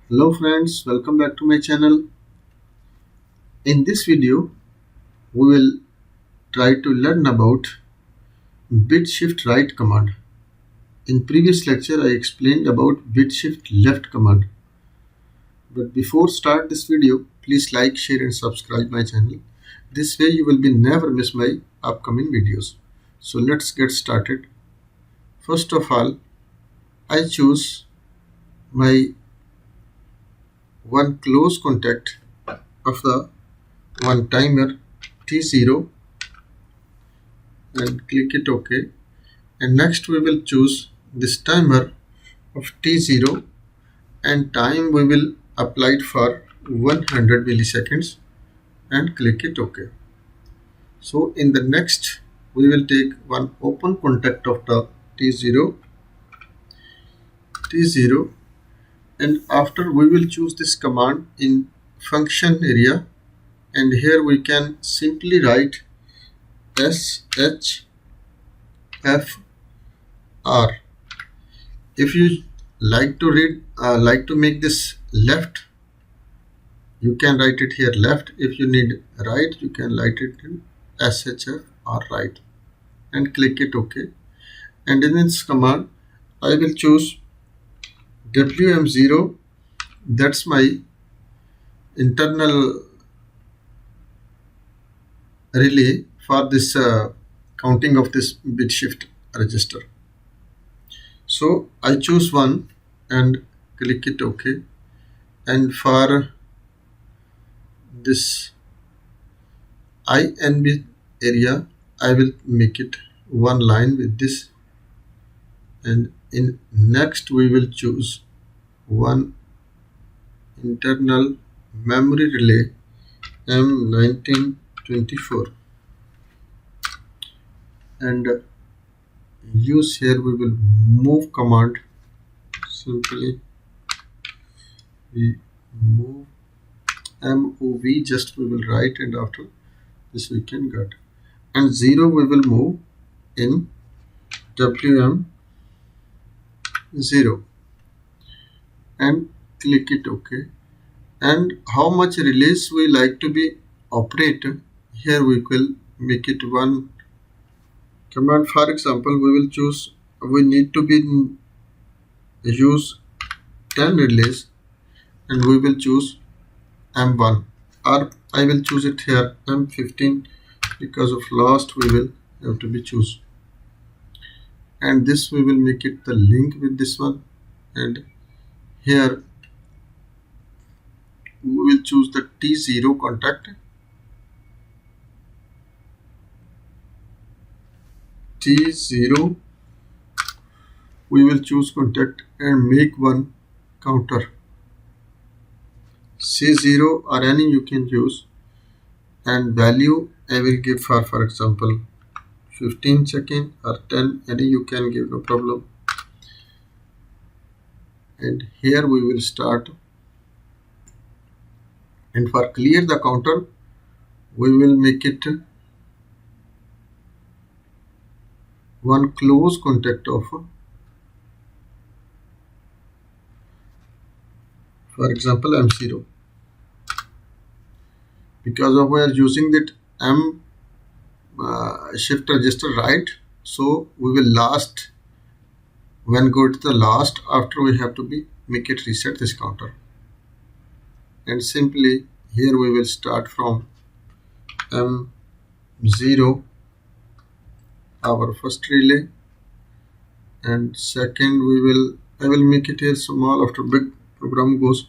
Hello friends, welcome back to my channel. In this video, we will try to learn about bit shift right command. In previous lecture, I explained about bit shift left command. But before start this video, please like, share and subscribe my channel. This way you will be never miss my upcoming videos. So let's get started. First of all, I choose my one close contact of the one timer T0 and click it OK. And next we will choose this timer of T0 and time we will apply it for 100 milliseconds and click it OK. So in the next we will take one open contact of the T0 and after we will choose this command in function area, and here we can simply write SHIFR. If you like to make this left, you can write it here left. If you need right, you can write it in SHF or right and click it OK. And in this command I will choose WM0. That's my internal relay for this counting of this bit shift register. So I choose one and click it OK. And for this INB area, I will make it one line with this, and in next we will choose one internal memory relay M1924 and use here we will move command. Simply we move MOV, just we will write, and after this we can get, and 0 we will move in WM0 and click it OK. And how much relays we like to be operated, here we will make it one command. For example, we will choose, we need to be use 10 relays and we will choose M1, or I will choose it here M15 because of last we will have to be choose, and this we will make it the link with this one, and here we will choose the T0 contact, T0 we will choose contact and make one counter C0 or any you can use, and value I will give for example 15 second or 10, any you can give, no problem. And here we will start, and for clear the counter we will make it one close contact of, for example M0, because of we are using that M shift register right, so we will last, when go to the last, after we have to be make it reset this counter, and simply here we will start from M0 our first relay, and second I will make it here small, after big program goes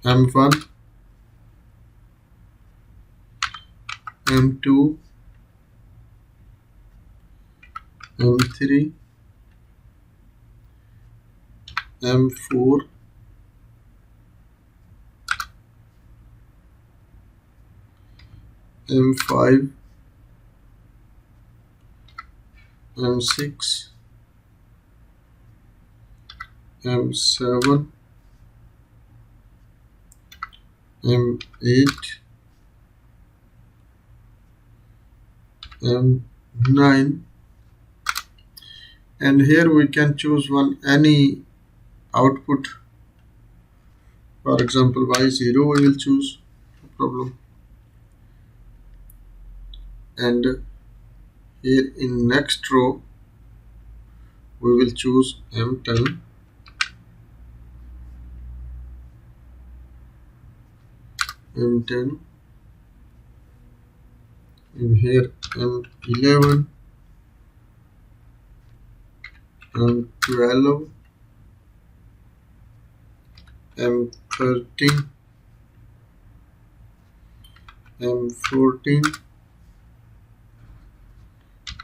M1, M2, M3, M4, M5, M6, M7, M8, M9, and here we can choose one any output For example, y0 we will choose, no problem. And here in next row we will choose M10, M10, and here M11, M12, M13, M14,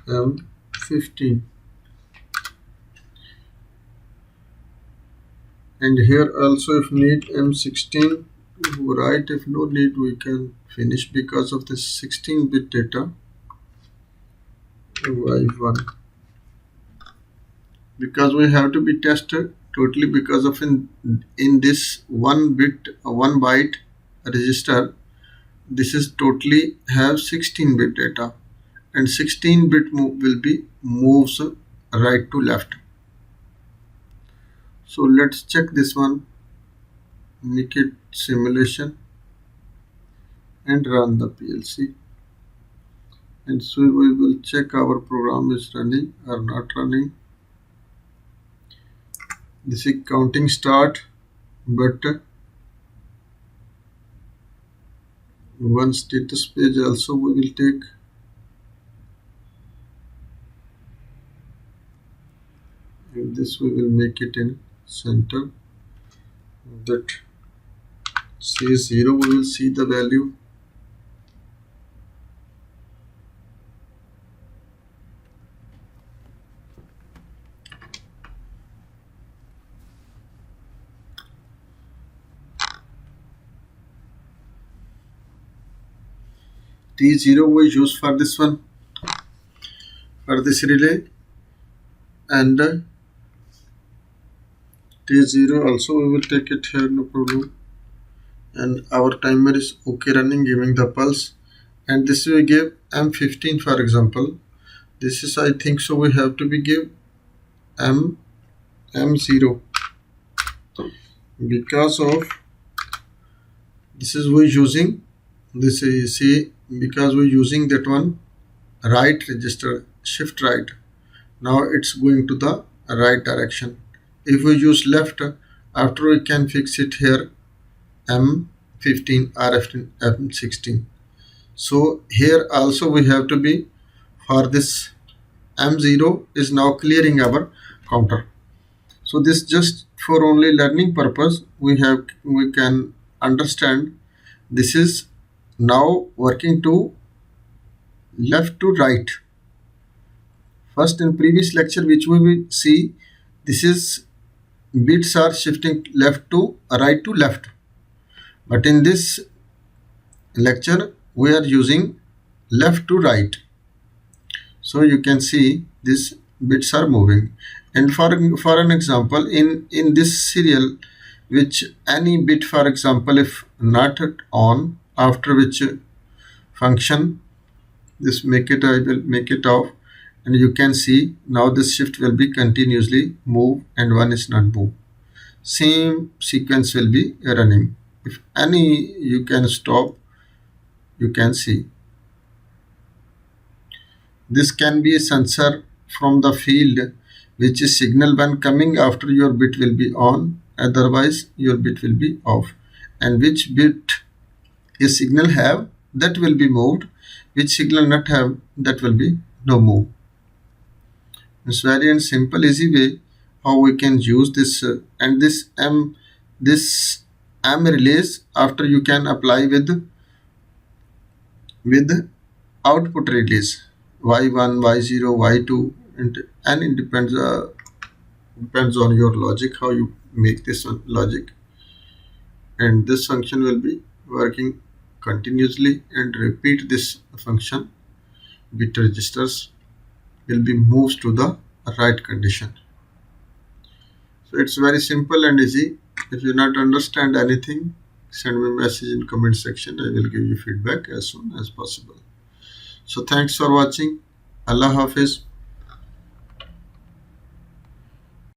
M15. And here also if need M16, right, if no need we can finish because of this 16-bit data, Y1. Because we have to be tested totally because of in this 1 byte register, this is totally have 16-bit data, and 16-bit will be moves right to left. So let's check this one, make it simulation and run the PLC, and so we will check our program is running or not running. This is counting start, but one status page also we will take. And this we will make it in center, that say 0 we will see the value. T0 we use for this one, for this relay, and T0 also we will take it here, no problem. And our timer is okay running, giving the pulse. And this we give M15 for example. This is I think so we have to be give M0 because of this is we using this is see because we using that one right register, shift right. Now it's going to the right direction. If we use left, after we can fix it here M15 or M16. So here also we have to be for this M0 is now clearing our counter. So this just for only learning purpose we can understand this is now working to left to right. First in previous lecture which we will see, this is bits are shifting left to right to left, but in this lecture we are using left to right. So you can see these bits are moving. And for an example, in this serial, which any bit for example if not on, after which function this make it, I will make it off, and you can see now this shift will be continuously move and one is not move. Same sequence will be running. If any you can stop, you can see. This can be a sensor from the field which is signal when coming after your bit will be on, otherwise your bit will be off. And which bit a signal have, that will be moved, which signal not have, that will be no move. It's very and simple easy way how we can use this and this M relays after you can apply with output relays y1, y0, y2, and it depends on your logic how you make this one logic. And this function will be working continuously and repeat this function, bit registers will be moved to the right condition. So it's very simple and easy. If you not understand anything, send me a message in comment section. I will give you feedback as soon as possible. So thanks for watching. Allah Hafiz.